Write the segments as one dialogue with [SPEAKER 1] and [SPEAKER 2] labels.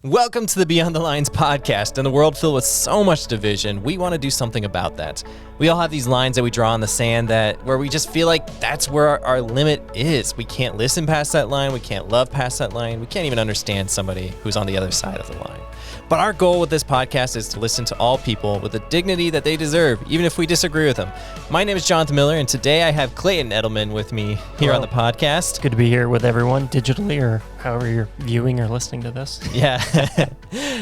[SPEAKER 1] Welcome to the Beyond the Lines podcast. In a world filled with so much division, we want to do something about that. We all have these lines that we draw in the sand where we just feel like that's where our limit is. We can't listen past that line. We can't love past that line. We can't even understand somebody who's on the other side of the line. But our goal with this podcast is to listen to all people with the dignity that they deserve, even if we disagree with them. My name is Jonathan Miller, and today I have Clayton Eddleman with me here on the podcast.
[SPEAKER 2] It's good to be here with everyone digitally or however you're viewing or listening to this.
[SPEAKER 1] Yeah.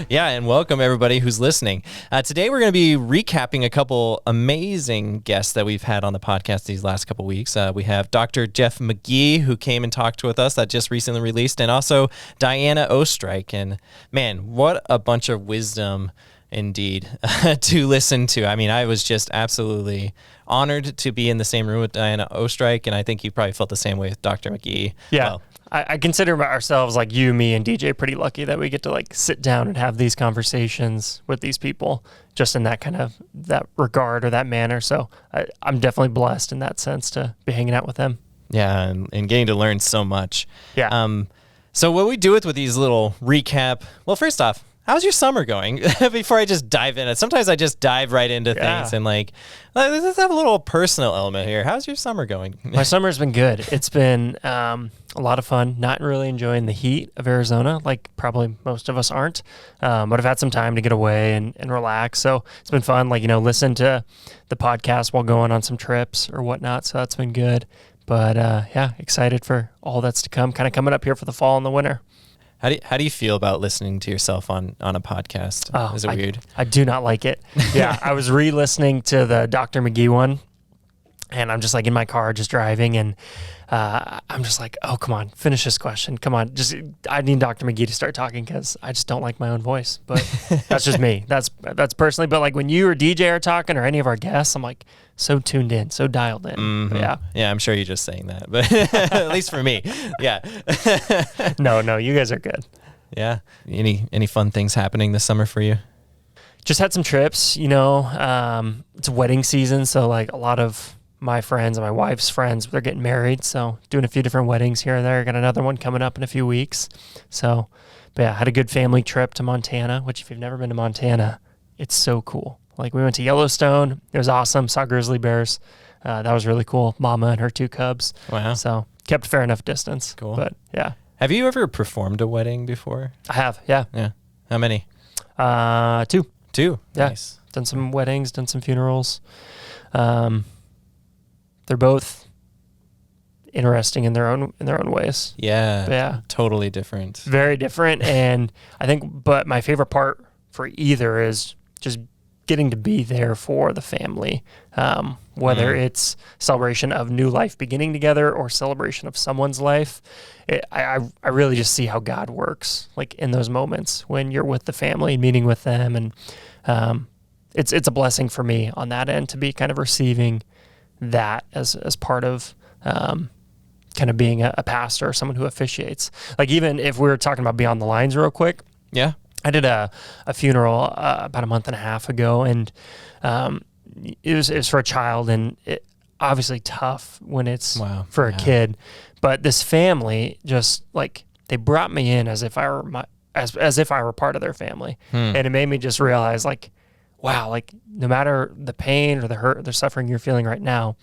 [SPEAKER 1] Yeah, and welcome everybody who's listening. Today we're going to be recapping a couple amazing guests that we've had on the podcast these last couple weeks. We have Dr. Jeff McGee, who came and talked with us, that just recently released, and also Diana Oestreich. And man, what a bunch of wisdom indeed to listen to. I mean, I was just absolutely honored to be in the same room with Diana Oestreich, and I think you probably felt the same way with Dr. McGee.
[SPEAKER 2] Yeah.
[SPEAKER 1] Well,
[SPEAKER 2] I consider ourselves, like you, me, and DJ, pretty lucky that we get to like sit down and have these conversations with these people just in that kind of that regard or that manner. So I'm definitely blessed in that sense to be hanging out with them.
[SPEAKER 1] Yeah, and getting to learn so much.
[SPEAKER 2] Yeah.
[SPEAKER 1] So what we do with these little recap, well, first off, how's your summer going? Before I just dive in, sometimes I just dive right into things and like, let's have a little personal element here. How's your summer going?
[SPEAKER 2] My summer's been good. It's been a lot of fun. Not really enjoying the heat of Arizona, like probably most of us aren't. But I've had some time to get away and relax. So it's been fun, like, listen to the podcast while going on some trips or whatnot. So that's been good. But yeah, excited for all that's to come, kind of coming up here for the fall and the winter.
[SPEAKER 1] How do you feel about listening to yourself on a podcast?
[SPEAKER 2] Oh,
[SPEAKER 1] Is it weird?
[SPEAKER 2] I do not like it. Yeah, I was re-listening to the Dr. McGee one, and I'm just like in my car just driving, and I'm just like, oh, come on, finish this question. Come on, I need Dr. McGee to start talking because I just don't like my own voice. But that's just me. That's personally. But like when you or DJ are talking or any of our guests, I'm like so tuned in, so dialed in.
[SPEAKER 1] Mm-hmm. Yeah, I'm sure you're just saying that, but at least for me, yeah.
[SPEAKER 2] No, you guys are good.
[SPEAKER 1] Yeah. Any fun things happening this summer for you?
[SPEAKER 2] Just had some trips. It's wedding season, so like a lot of my friends and my wife's friends, they're getting married, so doing a few different weddings here and there. Got another one coming up in a few weeks. So, but yeah, had a good family trip to Montana, which if you've never been to Montana, it's so cool. Like we went to Yellowstone. It was awesome. Saw grizzly bears. That was really cool. Mama and her two cubs.
[SPEAKER 1] Wow.
[SPEAKER 2] So kept a fair enough distance.
[SPEAKER 1] Cool.
[SPEAKER 2] But yeah.
[SPEAKER 1] Have you ever performed a wedding before?
[SPEAKER 2] I have. Yeah.
[SPEAKER 1] Yeah. How many?
[SPEAKER 2] 2.
[SPEAKER 1] 2.
[SPEAKER 2] Yeah.
[SPEAKER 1] Nice.
[SPEAKER 2] Done some weddings, done some funerals. They're both interesting in their own ways.
[SPEAKER 1] Yeah.
[SPEAKER 2] Yeah.
[SPEAKER 1] Totally different.
[SPEAKER 2] Very different. And I think, but my favorite part for either is just getting to be there for the family, whether it's celebration of new life beginning together or celebration of someone's life. I really just see how God works, like in those moments when you're with the family, meeting with them. And it's a blessing for me on that end to be kind of receiving that as part of kind of being a pastor or someone who officiates. Like even if we were talking about Beyond the Lines real quick.
[SPEAKER 1] Yeah.
[SPEAKER 2] I did a funeral about a month and a half ago, and it was for a child, and it obviously tough when it's for a kid. But this family just like they brought me in as if I were as if I were part of their family, and it made me just realize like, wow, like no matter the pain or the hurt or the suffering you're feeling right now,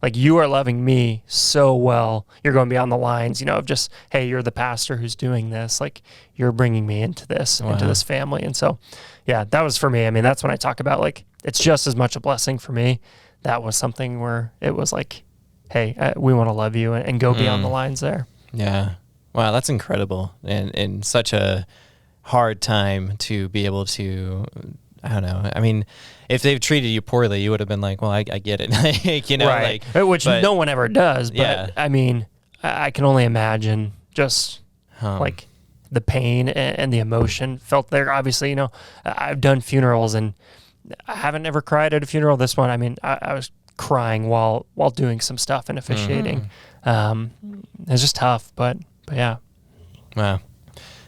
[SPEAKER 2] like you are loving me so well. You're going beyond the lines, of just, hey, you're the pastor who's doing this. Like you're bringing me into this family. And so, yeah, that was for me. I mean, that's when I talk about like, it's just as much a blessing for me. That was something where it was like, hey, we want to love you and go beyond the lines there.
[SPEAKER 1] Yeah. Wow. That's incredible. And such a hard time to be able to, I don't know. I mean, if they've treated you poorly, you would have been like, well, I get it.
[SPEAKER 2] Right. Which no one ever does. But
[SPEAKER 1] yeah.
[SPEAKER 2] I mean, I can only imagine just like the pain and the emotion felt there. Obviously, I've done funerals and I haven't ever cried at a funeral. This one, I mean, I was crying while doing some stuff and officiating. It's just tough, but yeah.
[SPEAKER 1] Wow.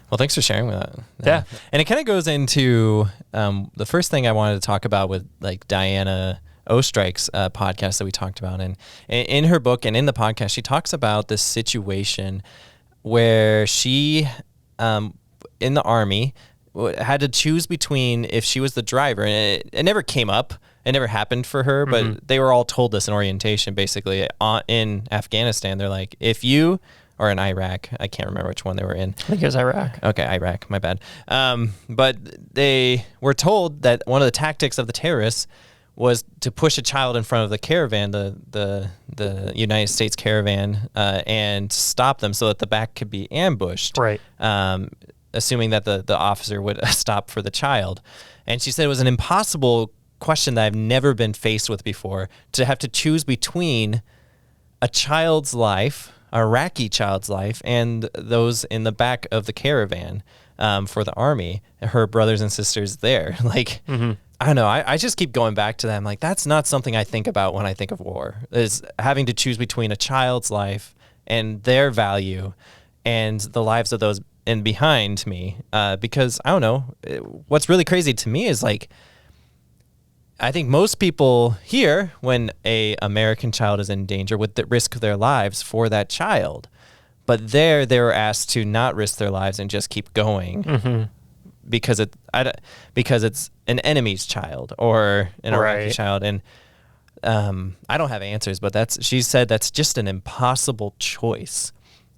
[SPEAKER 1] Well, thanks for sharing with that.
[SPEAKER 2] Yeah.
[SPEAKER 1] And it kind of goes into the first thing I wanted to talk about with like Diana Oestreich's podcast that we talked about. And in her book and in the podcast, she talks about this situation where she, in the Army, had to choose between if she was the driver, and it never came up. It never happened for her, but they were all told this in orientation, basically, in Afghanistan. They're like, if you, or in Iraq, I can't remember which one they were in.
[SPEAKER 2] I think it was Iraq.
[SPEAKER 1] Okay, Iraq, my bad. But they were told that one of the tactics of the terrorists was to push a child in front of the caravan, the United States caravan, and stop them so that the back could be ambushed.
[SPEAKER 2] Right.
[SPEAKER 1] Assuming that the officer would stop for the child. And she said it was an impossible question that I've never been faced with before, to have to choose between a child's life, an Iraqi child's life, and those in the back of the caravan for the army, her brothers and sisters there. Like, I don't know. I just keep going back to that. I'm like, that's not something I think about when I think of war, is having to choose between a child's life and their value and the lives of those in behind me. Because, I don't know, what's really crazy to me is, like, I think most people here, when a American child is in danger, would risk their lives for that child. But they were asked to not risk their lives and just keep going because it's an enemy's child or an Iraqi child. And I don't have answers, but she said that's just an impossible choice.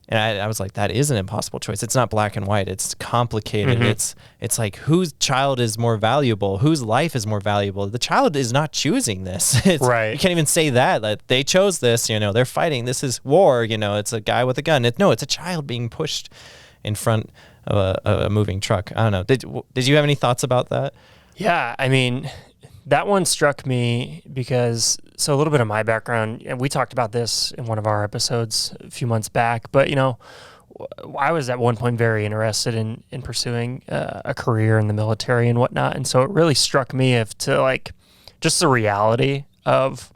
[SPEAKER 1] And I was like, that is an impossible choice. It's not black and white. It's complicated. It's like, whose child is more valuable? Whose life is more valuable? The child is not choosing this.
[SPEAKER 2] Right. You
[SPEAKER 1] can't even say that. Like, they chose this. They're fighting. This is war. It's a guy with a gun. It's a child being pushed in front of a moving truck. I don't know. Did you have any thoughts about that?
[SPEAKER 2] Yeah, I mean, that one struck me because, so a little bit of my background, and we talked about this in one of our episodes a few months back, but, I was at one point very interested in pursuing a career in the military and whatnot. And so it really struck me just the reality of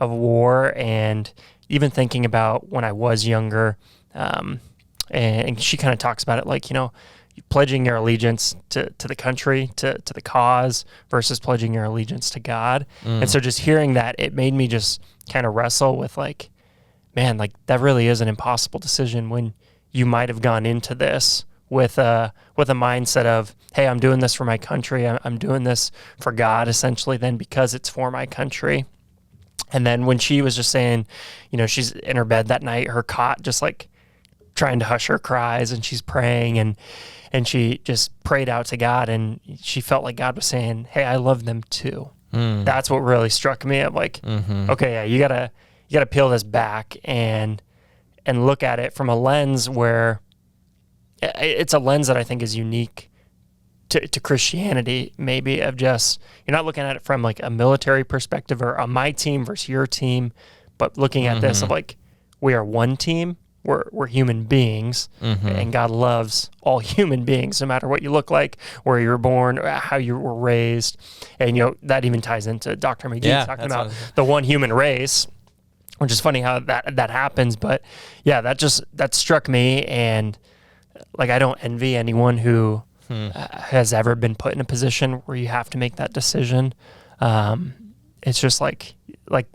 [SPEAKER 2] war, and even thinking about when I was younger. And she kind of talks about it like, pledging your allegiance to the country, to the cause, versus pledging your allegiance to God. And so just hearing that, it made me just kind of wrestle with like, man, like that really is an impossible decision when you might have gone into this with a mindset of, hey, I'm doing this for my country. I'm doing this for God, essentially, then because it's for my country. And then when she was just saying, she's in her bed that night, her cot just like trying to hush her cries, and she's praying, and she just prayed out to God, and she felt like God was saying, hey, I love them too. That's what really struck me. I'm like, okay, yeah, you gotta peel this back and look at it from a lens where it's a lens that I think is unique to Christianity, maybe, of just, you're not looking at it from like a military perspective or a my team versus your team, but looking at this of like, we are one team. We're human beings, and God loves all human beings, no matter what you look like, where you were born, how you were raised. And, that even ties into Dr. McGee talking about the one human race, which is funny how that happens. But yeah, that struck me. And like, I don't envy anyone who has ever been put in a position where you have to make that decision. It's just like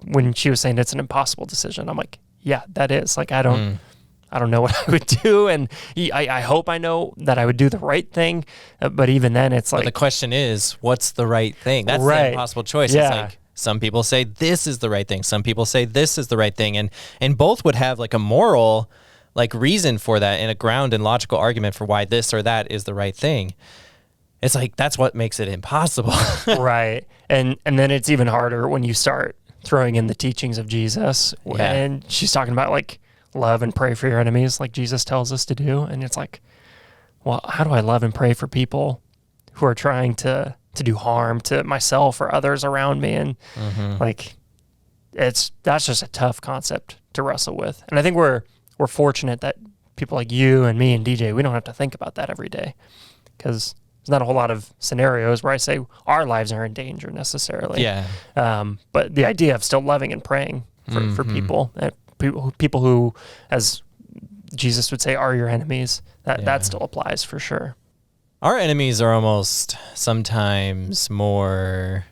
[SPEAKER 2] when she was saying it's an impossible decision, I'm like, yeah, that is. Like, I don't know what I would do, and I hope I know that I would do the right thing, but even then, it's like...
[SPEAKER 1] But the question is, what's the right thing? That's the impossible choice.
[SPEAKER 2] Yeah.
[SPEAKER 1] It's like, some people say this is the right thing. Some people say this is the right thing, and both would have like a moral like reason for that, and a ground and logical argument for why this or that is the right thing. It's like, that's what makes it impossible.
[SPEAKER 2] Right. And then it's even harder when you start throwing in the teachings of Jesus, and she's talking about like love and pray for your enemies, like Jesus tells us to do. And it's like, well, how do I love and pray for people who are trying to do harm to myself or others around me? And like, that's just a tough concept to wrestle with. And I think we're fortunate that people like you and me and DJ, we don't have to think about that every day, because there's not a whole lot of scenarios where I say our lives are in danger necessarily. Yeah. But the idea of still loving and praying for people, people who, as Jesus would say, are your enemies, that still applies for sure.
[SPEAKER 1] Our enemies are almost sometimes more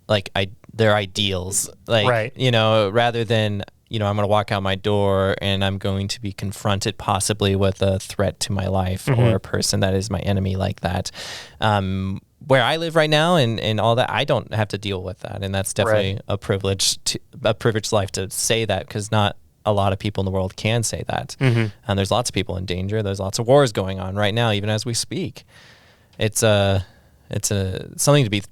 [SPEAKER 1] like their ideals, like, rather than I'm going to walk out my door and I'm going to be confronted possibly with a threat to my life or a person that is my enemy like that. Where I live right now and all that, I don't have to deal with that. And that's definitely a privileged life to say that, because not a lot of people in the world can say that. And there's lots of people in danger. There's lots of wars going on right now, even as we speak. It's something to be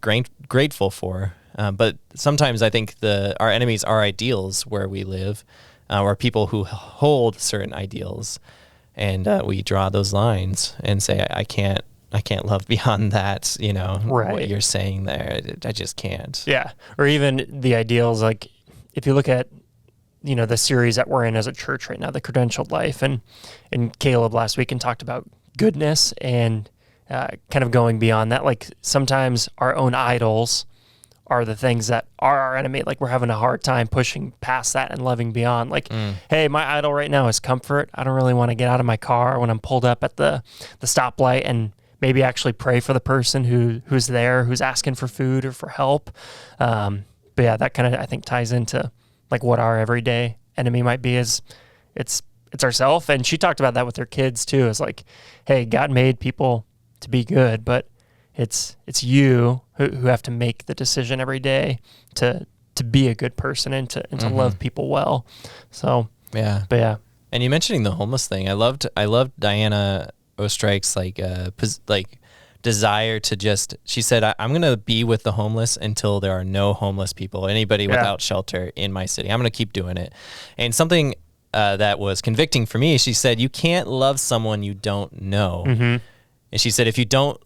[SPEAKER 1] grateful for. But sometimes I think our enemies are ideals where we live, or people who hold certain ideals, and we draw those lines and say, I can't love beyond that, what you're saying there. I just can't.
[SPEAKER 2] Yeah. Or even the ideals, like if you look at, the series that we're in as a church right now, the Credentialed Life, and Caleb last week and talked about goodness and kind of going beyond that. Like sometimes our own idols are the things that are our enemy. Like we're having a hard time pushing past that and loving beyond. Like, hey, my idol right now is comfort. I don't really want to get out of my car when I'm pulled up at the stoplight and maybe actually pray for the person who's there, who's asking for food or for help. But yeah, that kind of, I think, ties into like what our everyday enemy might be. Is it's ourself. And she talked about that with her kids too. It's like, hey, God made people to be good, but it's you who have to make the decision every day to be a good person and to love people well. So
[SPEAKER 1] yeah.
[SPEAKER 2] But yeah.
[SPEAKER 1] And you mentioning the homeless thing, I loved Diana Oestreich's like desire to just, she said, I'm going to be with the homeless until there are no homeless people, anybody without shelter in my city. I'm going to keep doing it. And something that was convicting for me, she said, you can't love someone you don't know. And she said, if you don't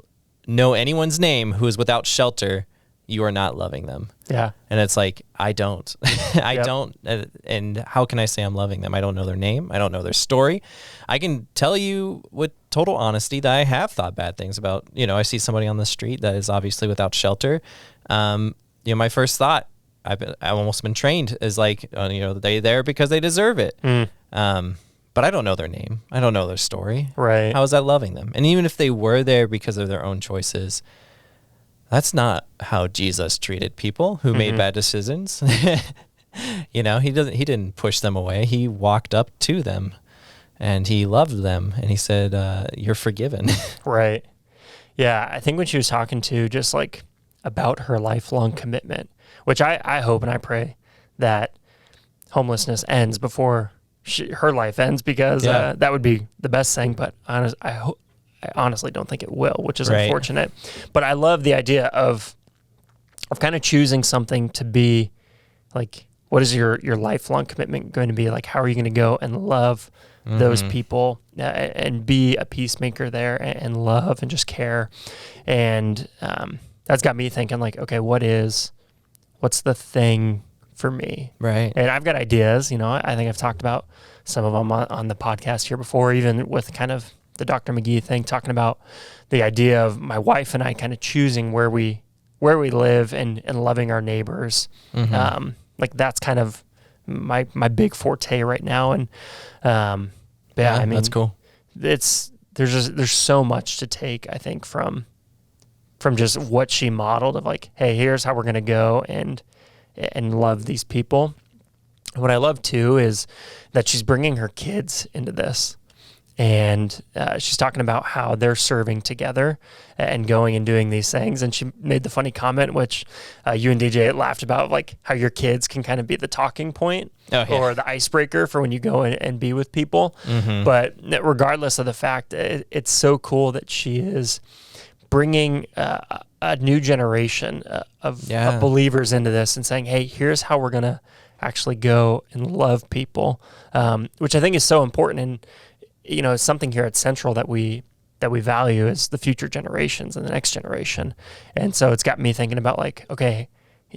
[SPEAKER 1] know anyone's name who is without shelter, you are not loving them.
[SPEAKER 2] Yeah.
[SPEAKER 1] And it's like, I don't. I don't. And how can I say I'm loving them? I don't know their name. I don't know their story. I can tell you with total honesty that I have thought bad things about, I see somebody on the street that is obviously without shelter. My first thought, I've almost been trained, is like, they there because they deserve it. But I don't know their name. I don't know their story.
[SPEAKER 2] Right.
[SPEAKER 1] How is that loving them? And even if they were there because of their own choices, that's not how Jesus treated people who made bad decisions. He didn't push them away. He walked up to them and he loved them and he said, you're forgiven.
[SPEAKER 2] Right. Yeah. I think when she was talking to just like about her lifelong commitment, which I hope and I pray that homelessness ends before her life ends, because that would be the best thing. But I honestly don't think it will, which is unfortunate. But I love the idea of kind of choosing something to be like, what is your lifelong commitment going to be? Like, how are you going to go and love those people and be a peacemaker there and love and just care? And that's got me thinking like, okay, what's the thing for me?
[SPEAKER 1] Right.
[SPEAKER 2] And I've got ideas, I think I've talked about some of them on the podcast here before, even with kind of the Dr. McGee thing, talking about the idea of my wife and I kind of choosing where we live and loving our neighbors. Like that's kind of my big forte right now. And I mean,
[SPEAKER 1] that's cool.
[SPEAKER 2] There's so much to take, I think, from just what she modeled of like, hey, here's how we're going to go and love these people. And what I love too is that she's bringing her kids into this. And she's talking about how they're serving together and going and doing these things. And she made the funny comment, which you and DJ laughed about, like how your kids can kind of be the talking point or the icebreaker for when you go and be with people. But regardless of the fact, it's so cool that she is bringing a new generation of believers into this and saying, hey, here's how we're going to actually go and love people, which I think is so important. And something here at Central that we value is the future generations and the next generation. And so it's got me thinking about like, okay,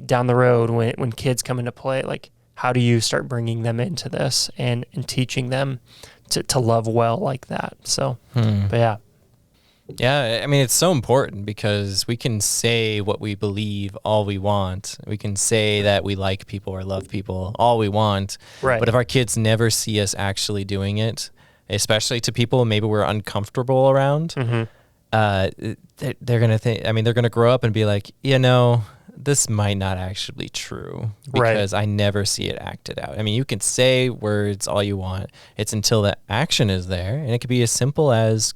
[SPEAKER 2] down the road when kids come into play, like how do you start bringing them into this and teaching them to love well like that? So, but yeah.
[SPEAKER 1] Yeah, I mean, it's so important because we can say what we believe all we want. We can say that we like people or love people all we want.
[SPEAKER 2] Right.
[SPEAKER 1] But if our kids never see us actually doing it, especially to people maybe we're uncomfortable around, they're going to think, they're going to grow up and be like, this might not actually be true because I never see it acted out. I mean, you can say words all you want. It's until the action is there. And it could be as simple as,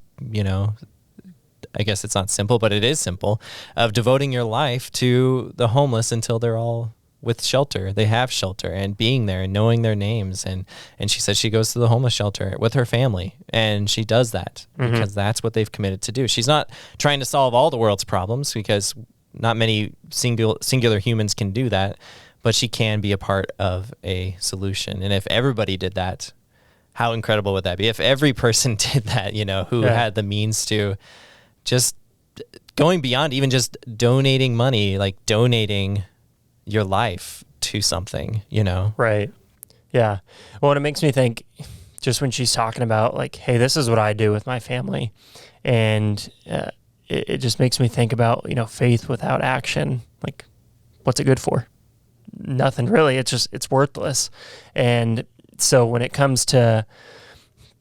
[SPEAKER 1] I guess it's not simple, but it is simple, of devoting your life to the homeless until they're all with shelter. They have shelter, and being there and knowing their names. And she said she goes to the homeless shelter with her family, and she does that because that's what they've committed to do. She's not trying to solve all the world's problems because not many singular humans can do that, but she can be a part of a solution. And if everybody did that, how incredible would that be? If every person did that, who had the means to, just going beyond even just donating money, like donating your life to something,
[SPEAKER 2] Right. Yeah. Well, and it makes me think, just when she's talking about like, hey, this is what I do with my family. And it just makes me think about, faith without action. Like, what's it good for? Nothing really. It's worthless. And so when it comes to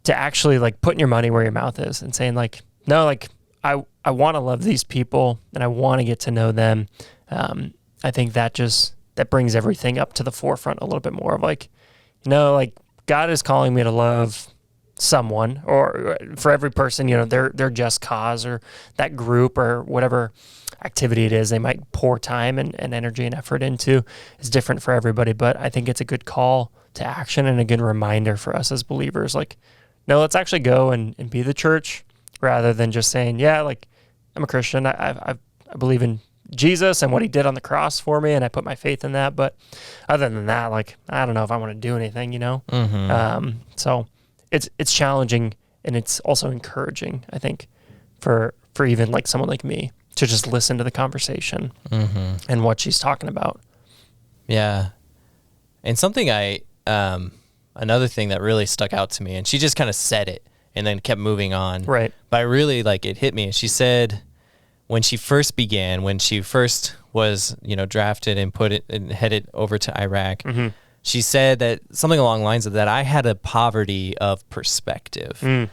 [SPEAKER 2] actually like putting your money where your mouth is and saying like, no, like I want to love these people and I want to get to know them. I think that brings everything up to the forefront a little bit more of like, like God is calling me to love someone, or for every person, their just cause or that group or whatever activity it is they might pour time and energy and effort into is different for everybody. But I think it's a good call to action and a good reminder for us as believers. Like, no, let's actually go and be the church rather than just saying, yeah, like I'm a Christian. I believe in Jesus and what he did on the cross for me, and I put my faith in that. But other than that, like, I don't know if I want to do anything, So it's challenging, and it's also encouraging, I think, for even like someone like me to just listen to the conversation and what she's talking about.
[SPEAKER 1] Yeah. And something another thing that really stuck out to me, and she just kind of said it and then kept moving on.
[SPEAKER 2] Right.
[SPEAKER 1] But I really, it hit me. She said, when she first was, drafted and headed over to Iraq, she said that something along the lines of that, I had a poverty of perspective. And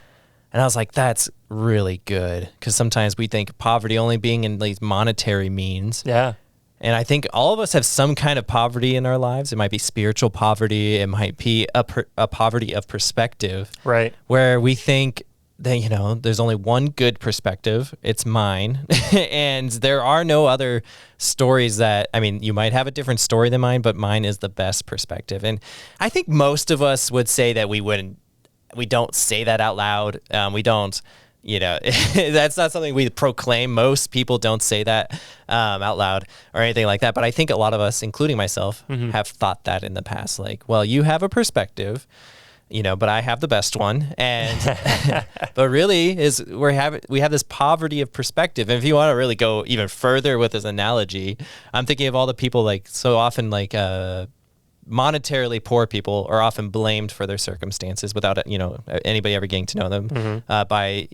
[SPEAKER 1] I was like, that's really good. Because sometimes we think poverty only being in these monetary means.
[SPEAKER 2] Yeah.
[SPEAKER 1] And I think all of us have some kind of poverty in our lives. It might be spiritual poverty. It might be a poverty of perspective.
[SPEAKER 2] Right.
[SPEAKER 1] Where we think that, there's only one good perspective. It's mine. And there are no other stories you might have a different story than mine, but mine is the best perspective. And I think most of us would say that we don't say that out loud. We don't, that's not something we proclaim. Most people don't say that out loud or anything like that. But I think a lot of us, including myself, have thought that in the past. Like, well, you have a perspective, but I have the best one. And but really we have this poverty of perspective. And if you want to really go even further with this analogy, I'm thinking of all the people so often monetarily poor people are often blamed for their circumstances without anybody ever getting to know them by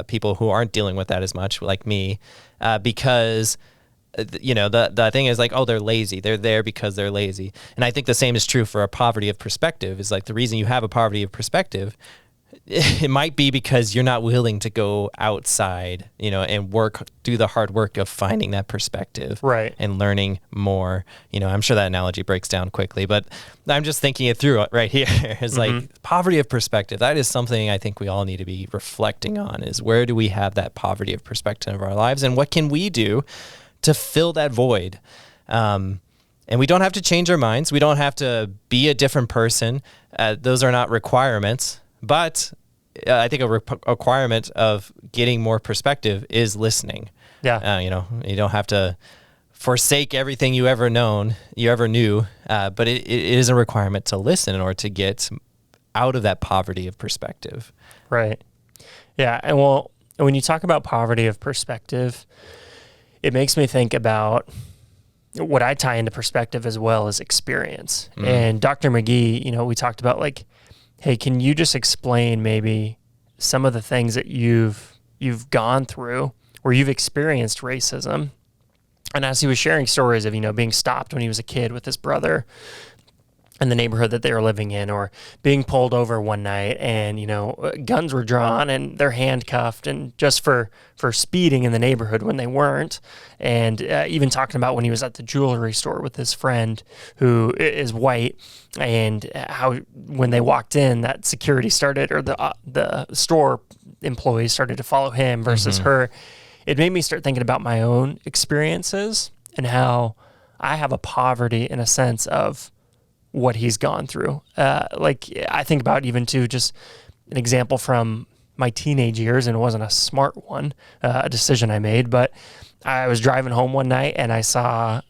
[SPEAKER 1] people who aren't dealing with that as much, like me, because the thing is like, oh, they're lazy. They're there because they're lazy. And I think the same is true for a poverty of perspective. Is like the reason you have a poverty of perspective, it might be because you're not willing to go outside, and do the hard work of finding that perspective,
[SPEAKER 2] right,
[SPEAKER 1] and learning more. I'm sure that analogy breaks down quickly, but I'm just thinking it through right here. It's like poverty of perspective. That is something I think we all need to be reflecting on, is where do we have that poverty of perspective of our lives, and what can we do to fill that void? And we don't have to change our minds. We don't have to be a different person. Those are not requirements. But I think a requirement of getting more perspective is listening.
[SPEAKER 2] Yeah.
[SPEAKER 1] You don't have to forsake everything you ever knew, but it is a requirement to listen in order to get out of that poverty of perspective.
[SPEAKER 2] Right. Yeah. And well, when you talk about poverty of perspective, it makes me think about what I tie into perspective as well as experience. And Dr. McGee, we talked about like, hey, can you just explain maybe some of the things that you've gone through where you've experienced racism? And as he was sharing stories of, being stopped when he was a kid with his brother, in the neighborhood that they were living in, or being pulled over one night and, guns were drawn and they're handcuffed, and just for speeding in the neighborhood when they weren't. And even talking about when he was at the jewelry store with his friend who is white, and how when they walked in, that security started, or the store employees started to follow him versus her. It made me start thinking about my own experiences and how I have a poverty in a sense of what he's gone through. I think about even too, just an example from my teenage years, and it wasn't a smart one, a decision I made, but I was driving home one night and I saw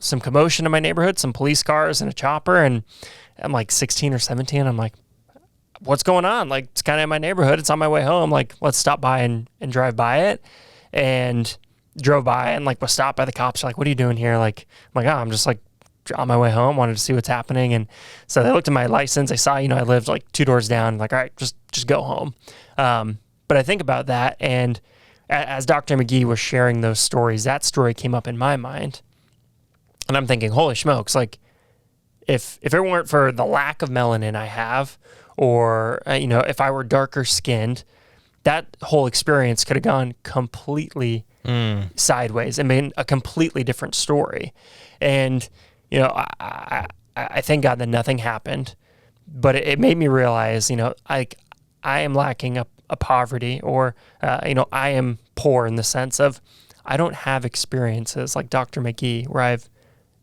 [SPEAKER 2] some commotion in my neighborhood, some police cars and a chopper, and I'm like 16 or 17. I'm like, what's going on? Like, it's kind of in my neighborhood. It's on my way home. Like, let's stop by and drive by it. And drove by and was stopped by the cops. They're like, what are you doing here? I'm like, oh, I'm just on my way home, wanted to see what's happening. And so they looked at my license. They saw, I lived 2 doors down. All right, just go home. But I think about that. And as Dr. McGee was sharing those stories, that story came up in my mind. And I'm thinking, holy smokes, if it weren't for the lack of melanin I have, or, if I were darker skinned, that whole experience could have gone completely sideways and been a completely different story. And, I thank God that nothing happened, but it made me realize, I am lacking a poverty, or, I am poor in the sense of I don't have experiences like Dr. McGee where I've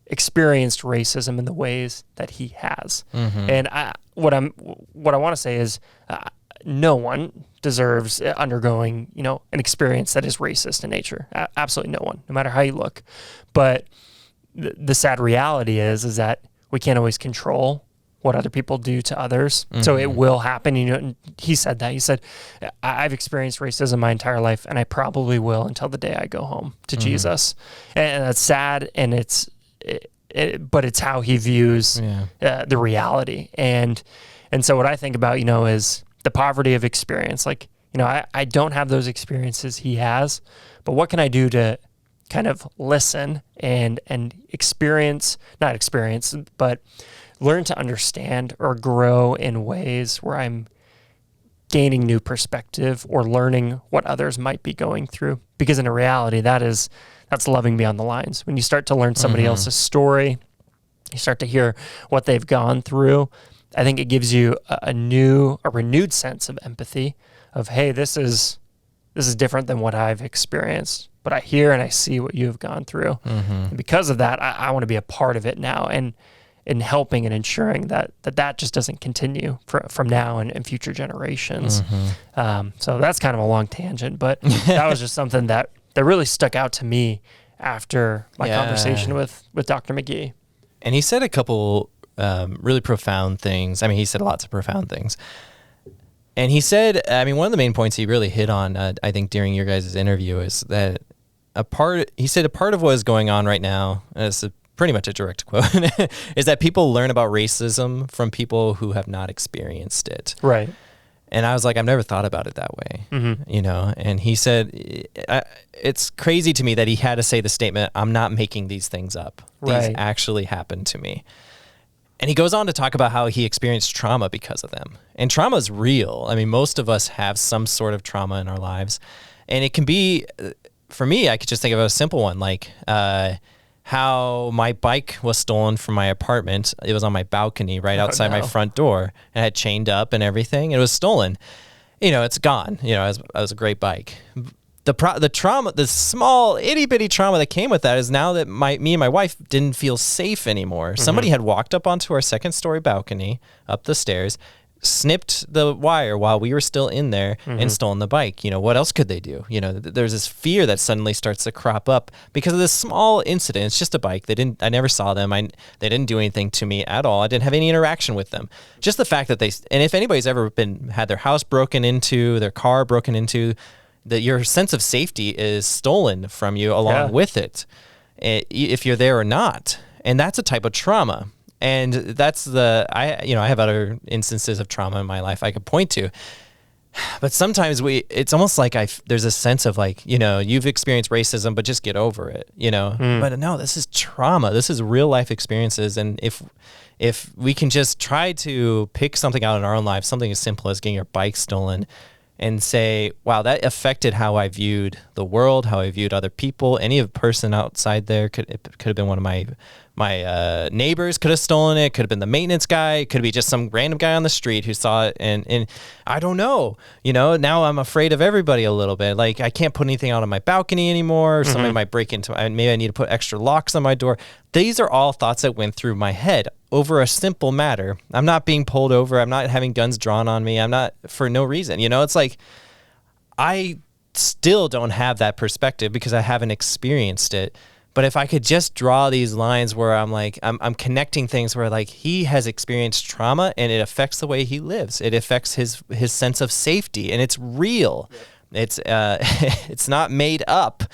[SPEAKER 2] experienced racism in the ways that he has. And what I want to say is no one deserves undergoing, an experience that is racist in nature. Absolutely no one, no matter how you look. But the sad reality is that we can't always control what other people do to others. So it will happen. And he said that. He said, I've experienced racism my entire life, and I probably will until the day I go home to Jesus. And that's sad, and but it's how he views the reality. And so what I think about, is the poverty of experience. I don't have those experiences he has, but what can I do to kind of listen and not experience, but learn to understand or grow in ways where I'm gaining new perspective or learning what others might be going through. Because in a reality, that's loving beyond the lines. When you start to learn somebody else's story, you start to hear what they've gone through, I think it gives you a renewed sense of empathy of, hey, this is different than what I've experienced, but I hear and I see what you have gone through. And because of that, I want to be a part of it now, and in helping and ensuring that just doesn't continue from now and future generations. So that's kind of a long tangent, but that was just something that really stuck out to me after my conversation with Dr. McGee.
[SPEAKER 1] And he said a couple really profound things. I mean, he said lots of profound things. And he said, one of the main points he really hit on, I think, during your guys' interview is that a part of what is going on right now, and it's pretty much a direct quote, is that people learn about racism from people who have not experienced it.
[SPEAKER 2] Right.
[SPEAKER 1] And I was like, I've never thought about it that way, and he said, it's crazy to me that he had to say the statement, I'm not making these things up. These actually happened to me. And he goes on to talk about how he experienced trauma because of them. And trauma is real. I mean, most of us have some sort of trauma in our lives. And it can be, for me, I could just think of a simple one, like how my bike was stolen from my apartment. It was on my balcony right outside my front door. And I had chained up and everything. It was stolen. It's gone. It was a great bike. The trauma, the small itty bitty trauma that came with that is now that me and my wife didn't feel safe anymore. Somebody had walked up onto our second story balcony, up the stairs, snipped the wire while we were still in there and stolen the bike. What else could they do? There's this fear that suddenly starts to crop up because of this small incident. It's just a bike. I never saw them. They didn't do anything to me at all. I didn't have any interaction with them. Just the fact that and if anybody's ever had their house broken into, their car broken into, that your sense of safety is stolen from you along with it, if you're there or not. And that's a type of trauma. And that's I have other instances of trauma in my life I could point to. But sometimes it's almost like there's a sense of like, you've experienced racism, but just get over it, But no, this is trauma. This is real life experiences. And if we can just try to pick something out in our own lives, something as simple as getting your bike stolen, and say, wow, that affected how I viewed the world, how I viewed other people. Any person outside there could have been one of my neighbors could have stolen it. Could have been the maintenance guy. It could be just some random guy on the street who saw it. And I don't know, now I'm afraid of everybody a little bit. Like I can't put anything out on my balcony anymore. Or somebody might break into, maybe I need to put extra locks on my door. These are all thoughts that went through my head over a simple matter. I'm not being pulled over. I'm not having guns drawn on me. I'm not for no reason. It's like, I still don't have that perspective because I haven't experienced it. But if I could just draw these lines where I'm like, I'm connecting things where like he has experienced trauma and it affects the way he lives. It affects his sense of safety, and it's real. Yep. It's not made up,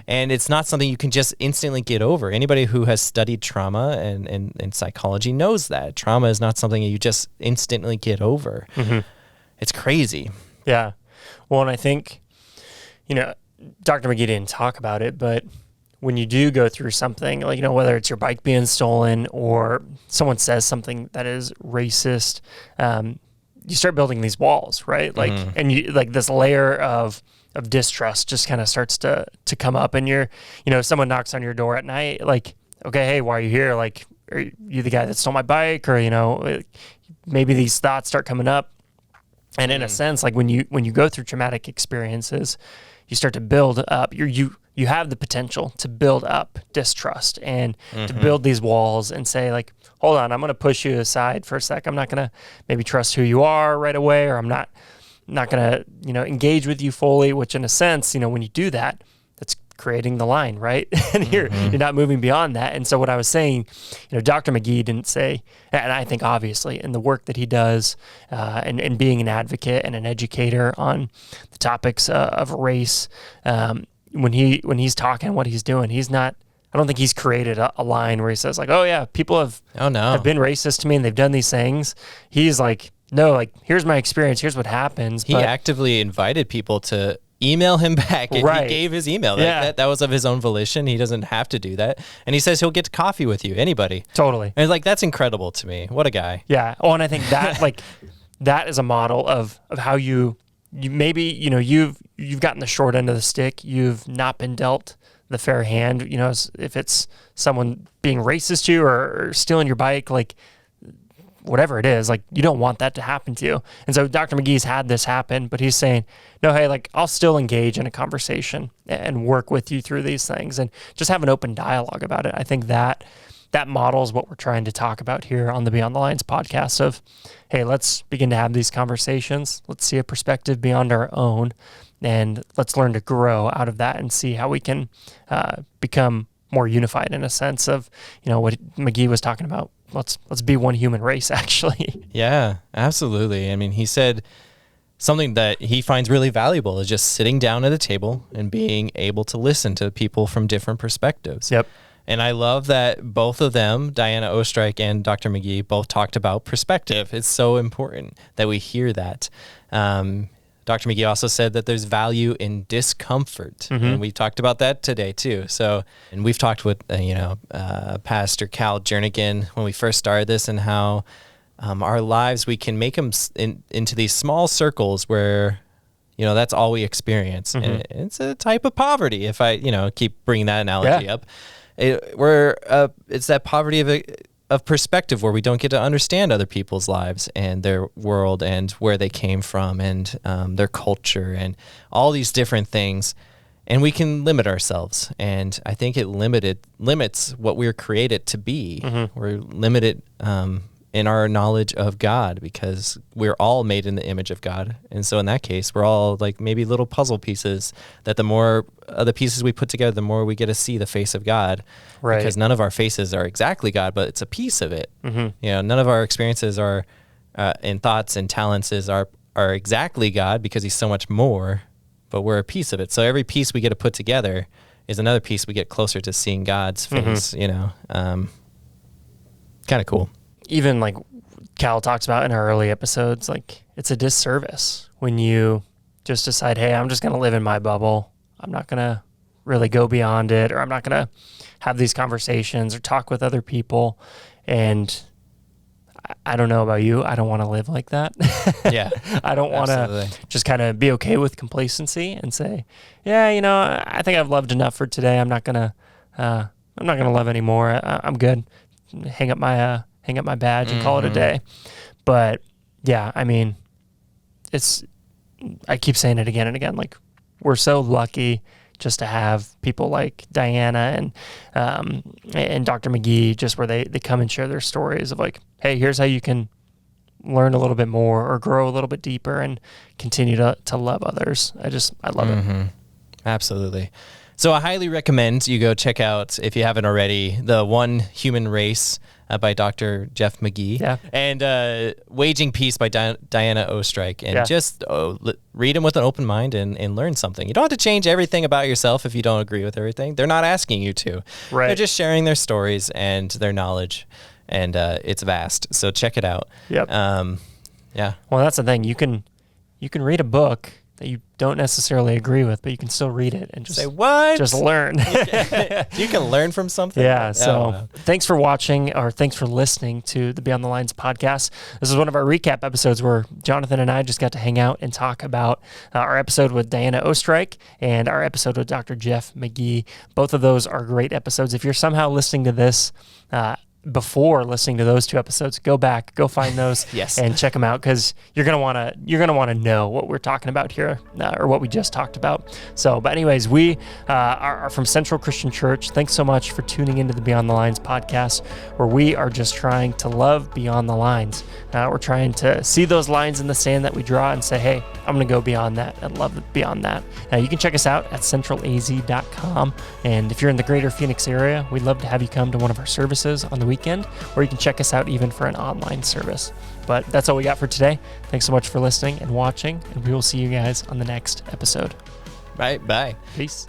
[SPEAKER 1] and it's not something you can just instantly get over. Anybody who has studied trauma and psychology knows that trauma is not something you just instantly get over. Mm-hmm. It's crazy.
[SPEAKER 2] Yeah. Well, and I think, Dr. McGee didn't talk about it, but when you do go through something, like, whether it's your bike being stolen or someone says something that is racist, you start building these walls, right? Like, and you like this layer of distrust just kind of starts to come up, and you're, someone knocks on your door at night, like, okay, hey, why are you here? Like, are you the guy that stole my bike? Or, maybe these thoughts start coming up. And in a sense, like when you go through traumatic experiences, you start to build up you have the potential to build up distrust and to build these walls and say like, hold on, I'm going to push you aside for a sec. I'm not going to maybe trust who you are right away, or I'm not going to, engage with you fully, which in a sense, when you do that, that's creating the line, right? And you're not moving beyond that. And so what I was saying, Dr. McGee didn't say, and I think obviously in the work that he does and being an advocate and an educator on the topics of race, when he's talking, what he's doing, I don't think he's created a line where he says like, oh yeah, people have been racist to me and they've done these things. He's like, no, like, here's my experience. Here's what happens.
[SPEAKER 1] He actively invited people to email him back, and he gave his email. That was of his own volition. He doesn't have to do that. And he says he'll get coffee with you, anybody.
[SPEAKER 2] Totally.
[SPEAKER 1] And like, that's incredible to me. What a guy.
[SPEAKER 2] Yeah. Oh, and I think that like that is a model of how you maybe, you've gotten the short end of the stick. You've not been dealt the fair hand, if it's someone being racist to you or stealing your bike, like whatever it is, like you don't want that to happen to you. And so Dr. McGee's had this happen, but he's saying, no, hey, like I'll still engage in a conversation and work with you through these things and just have an open dialogue about it. I think that models what we're trying to talk about here on the Beyond the Lines podcast of, hey, let's begin to have these conversations. Let's see a perspective beyond our own, and let's learn to grow out of that and see how we can become more unified in a sense of, what McGee was talking about. Let's be one human race, actually.
[SPEAKER 1] Yeah, absolutely. I mean, he said something that he finds really valuable is just sitting down at a table and being able to listen to people from different perspectives.
[SPEAKER 2] Yep.
[SPEAKER 1] And I love that both of them, Diana Oestreich and Dr. McGee, both talked about perspective. It's so important that we hear that. Dr. McGee also said that there's value in discomfort. And we talked about that today too. So, and we've talked with, Pastor Cal Jernigan when we first started this, and how our lives, we can make them into these small circles where, that's all we experience. And it's a type of poverty, if I, keep bringing that analogy up. It's that poverty of perspective where we don't get to understand other people's lives and their world and where they came from and their culture and all these different things. And we can limit ourselves. And I think it limits what we're created to be. We're limited in our knowledge of God because we're all made in the image of God. And so in that case, we're all like maybe little puzzle pieces that the more the pieces we put together, the more we get to see the face of God. Right. Because none of our faces are exactly God, but it's a piece of it. None of our experiences are and thoughts and talents are exactly God because he's so much more, but we're a piece of it. So every piece we get to put together is another piece we get closer to seeing God's face, kind of cool.
[SPEAKER 2] Even like Cal talks about in our early episodes, like it's a disservice when you just decide, hey, I'm just going to live in my bubble. I'm not going to really go beyond it, or I'm not going to have these conversations or talk with other people. And I don't know about you. I don't want to live like that.
[SPEAKER 1] Yeah.
[SPEAKER 2] I don't want to just kind of be okay with complacency and say, yeah, I think I've loved enough for today. I'm not going to love anymore. I'm good. Hang up my badge and call it a day. But yeah, I mean, I keep saying it again and again. Like, we're so lucky just to have people like Diana and Dr. McGee, just where they come and share their stories of like, hey, here's how you can learn a little bit more or grow a little bit deeper and continue to love others. I love it.
[SPEAKER 1] Absolutely. So I highly recommend you go check out, if you haven't already, The One Human Race by Dr. Jeff McGee, and Waging Peace by Diana Oestreich. And just read them with an open mind and learn something. You don't have to change everything about yourself if you don't agree with everything. They're not asking you to. Right. They're just sharing their stories and their knowledge, and it's vast. So check it out.
[SPEAKER 2] Yep.
[SPEAKER 1] Yeah.
[SPEAKER 2] Well, that's the thing. You can read a book that you don't necessarily agree with, but you can still read it and just
[SPEAKER 1] say, what?
[SPEAKER 2] Just learn.
[SPEAKER 1] You can learn from something.
[SPEAKER 2] Yeah. So thanks for watching, or thanks for listening to the Beyond the Lines podcast. This is one of our recap episodes where Jonathan and I just got to hang out and talk about our episode with Diana Oestreich and our episode with Dr. Jeff McGee. Both of those are great episodes. If you're somehow listening to this before listening to those two episodes, go back, go find those, and check them out, because you're gonna want to know what we're talking about here, or what we just talked about. So, but anyways, we are from Central Christian Church. Thanks so much for tuning into the Beyond the Lines podcast, where we are just trying to love beyond the lines. We're trying to see those lines in the sand that we draw and say, hey, I'm gonna go beyond that and love beyond that. You can check us out at centralaz.com, and if you're in the greater Phoenix area, we'd love to have you come to one of our services on the weekend, or you can check us out even for an online service. But that's all we got for today. Thanks so much for listening and watching, and we will see you guys on the next episode.
[SPEAKER 1] Bye.
[SPEAKER 2] Peace.